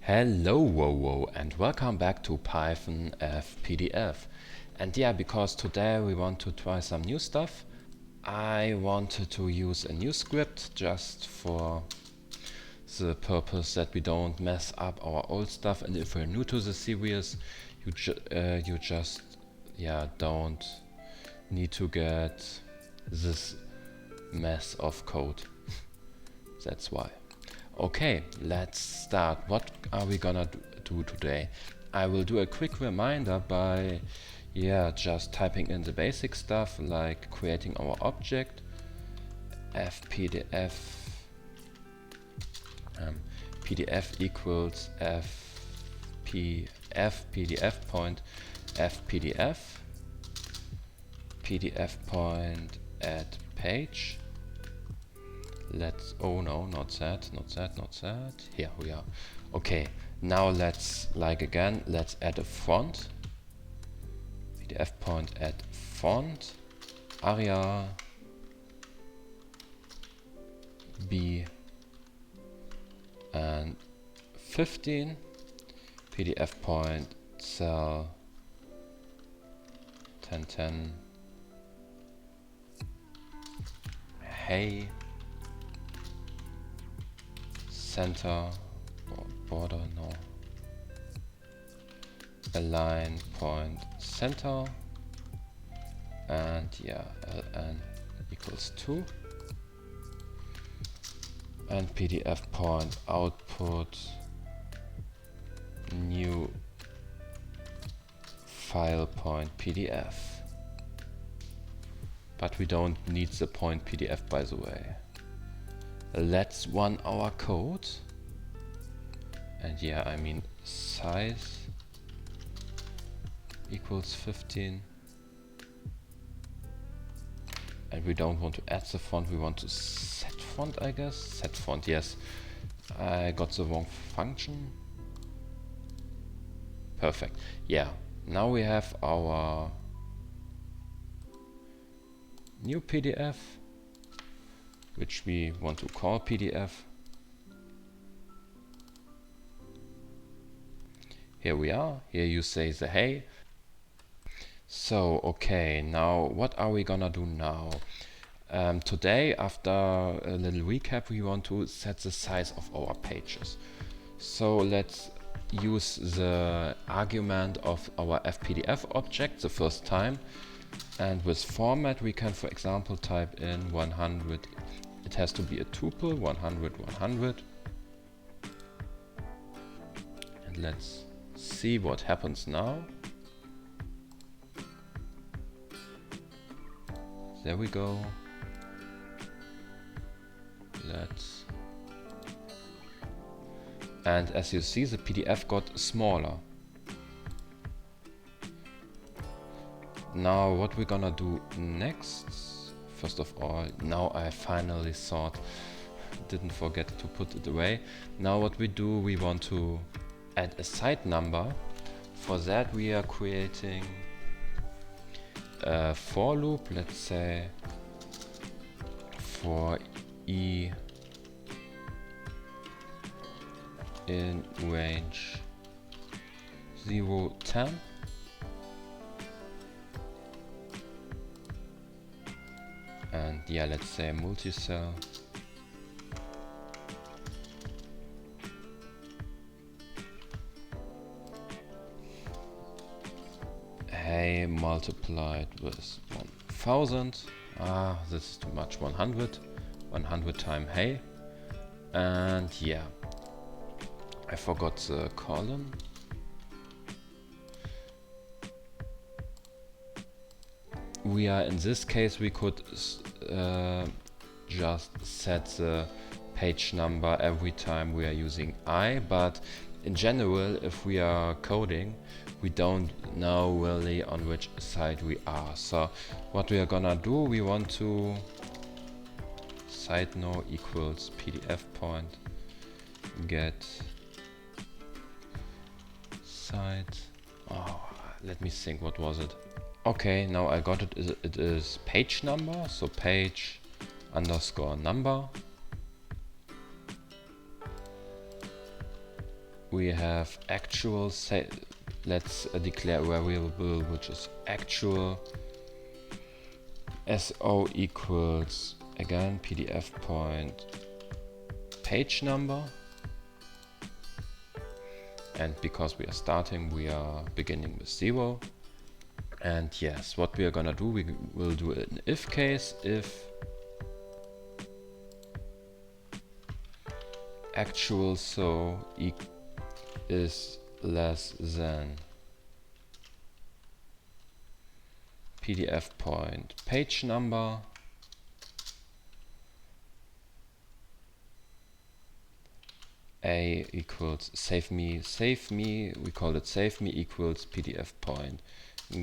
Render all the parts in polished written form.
Hello, and welcome back to Python Fpdf. And yeah, because today we want to try some new stuff, I wanted to use a new script just for the purpose that we don't mess up our old stuff. And if you're new to the series, you just don't need to get this mess of code. That's why. Okay, let's start. What are we gonna do today? I will do a quick reminder by just typing in the basic stuff like creating our object, fpdf pdf equals fpdf point fpdf pdf point add page. Oh no, not that. Here we are. Okay, now let's add a font. PDF point add font, area B and 15, PDF point cell 1010, hey, center, border, no, align point center, and ln equals 2, and PDF point output new file point PDF. But we don't need the point PDF, by the way. Let's run our code, and I mean size equals 15, and we don't want to add the font, we want to set font, I guess. Set font, yes, I got the wrong function. Perfect. Now we have our new PDF, which we want to call PDF. Here we are. Here you say the hey. So okay, now what are we gonna do now? Today, after a little recap, we want to set the size of our pages. So let's use the argument of our fpdf object the first time, and with format we can, for example, type in 100. It has to be a tuple, 100, 100. And let's see what happens now. There we go. And as you see, the PDF got smaller. Now what we're gonna do next, first of all, now I finally didn't forget to put it away. Now what we do, we want to add a side number. For that we are creating a for loop, let's say for e in range 0, 10. And let's say multi-cell. Hey multiplied with 1000. This is too much. 100 times hey. And I forgot the colon. In this case we could just set the page number every time we are using I, but in general, if we are coding, we don't know really on which side we are. So what we are gonna do, we want to side no equals PDF point get side. Let me think, what was it? Okay, now I got it. It is page number, so page underscore number we have actual, let's declare a variable which is actual. So equals, again, pdf point page number. And because we are starting, we are beginning with 0. And yes, what we are gonna do, we will do an if case. If actual so is less than pdf point page number, a equals save me, we call it save me equals pdf point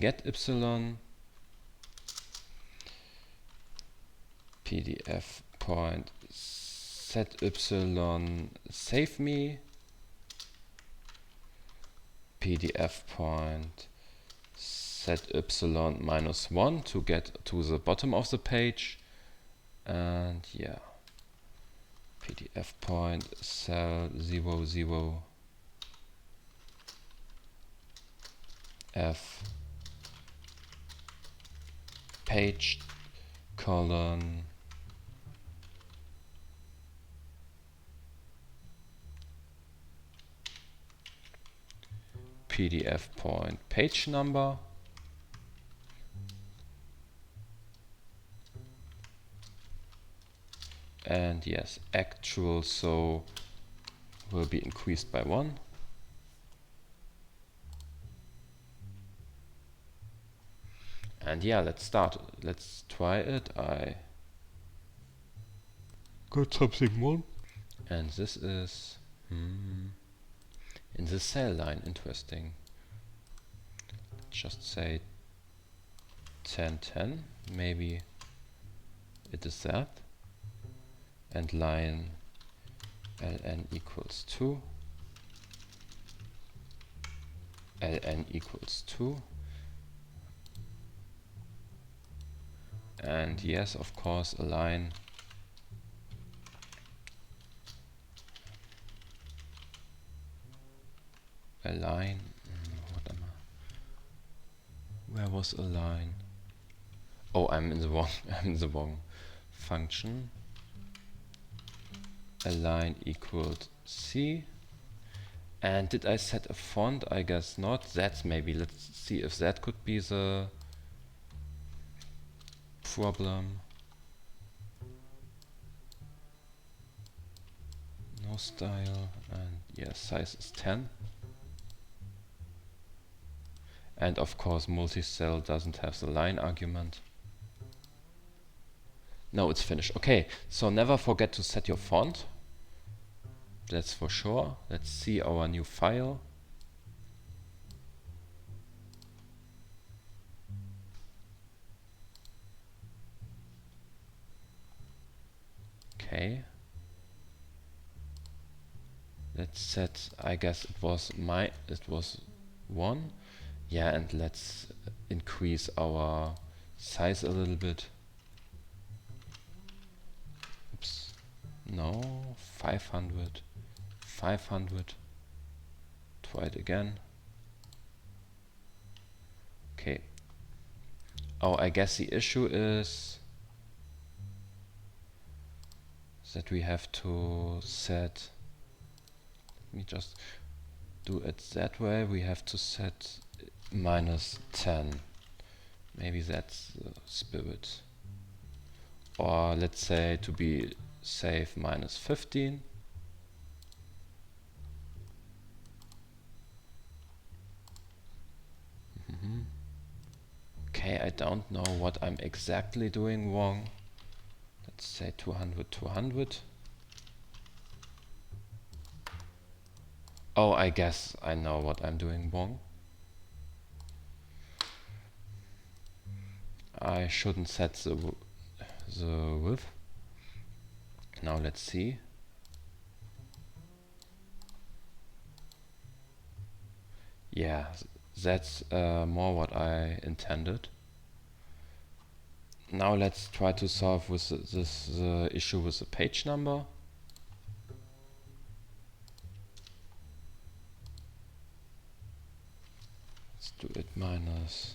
get epsilon, pdf point set epsilon save me, pdf point set epsilon -1 to get to the bottom of the page, and yeah, pdf point cell 00 f page colon pdf point page number, and yes, actual so will be increased by 1. And yeah, let's start. Let's try it. I got something wrong. And this is in the cell line. Interesting. Let's just say 1010. Maybe it is that. And line ln equals 2. ln equals 2. And yes, of course, align what am I? Where was align? Oh, I'm in the wrong I'm in the wrong function. Align equals C. And did I set a font? I guess not. That's maybe. Let's see if that could be the problem. No style, and yes, size is 10. And of course, multi-cell doesn't have the line argument. No, it's finished. Okay, so never forget to set your font. That's for sure. Let's see our new file. Okay. Let's set, I guess it was 1. Yeah, and let's increase our size a little bit. Oops. No, 500. 500. Try it again. Okay. Oh, I guess the issue is that we have to set, let me just do it that way, we have to set -10. Maybe that's the spirit. Or let's say, to be safe, -15. Okay, I don't know what I'm exactly doing wrong. Let's say 200, 200. Oh, I guess I know what I'm doing wrong. I shouldn't set the width. Now let's see. Yeah, that's more what I intended. Now let's try to solve with the issue with the page number. Let's do it minus.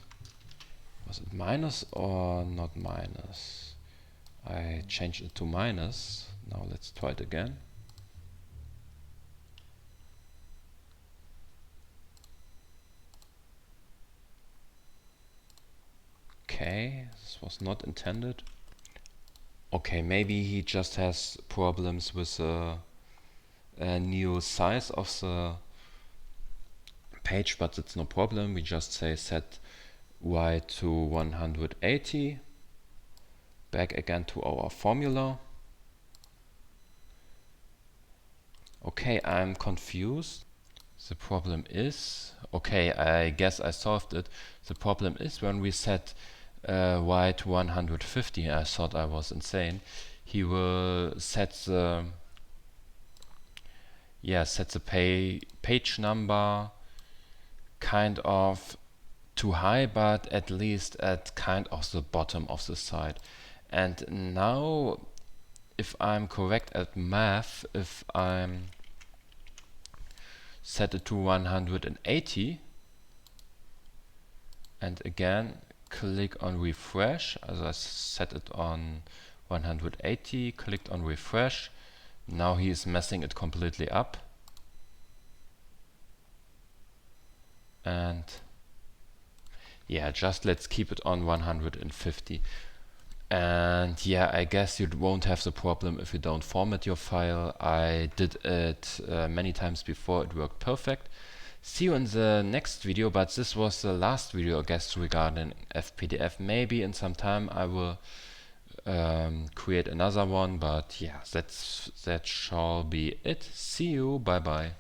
Was it minus or not minus? I changed it to minus. Now let's try it again. Okay, this was not intended. Okay, maybe he just has problems with the new size of the page, but it's no problem. We just say set y to 180. Back again to our formula. Okay, I'm confused. The problem is, okay, I guess I solved it. The problem is when we set y to 150, I thought I was insane. He will set the page number kind of too high, but at least at kind of the bottom of the side. And now, if I'm correct at math, if I'm set it to 180 and again click on refresh, as I set it on 180, clicked on refresh, now he is messing it completely up. And yeah, just let's keep it on 150. And yeah, I guess you won't have the problem if you don't format your file. I did it many times before, it worked perfect. See you in the next video, but this was the last video, I guess, regarding Fpdf. Maybe in some time I will create another one, but yeah, that shall be it. See you, bye bye.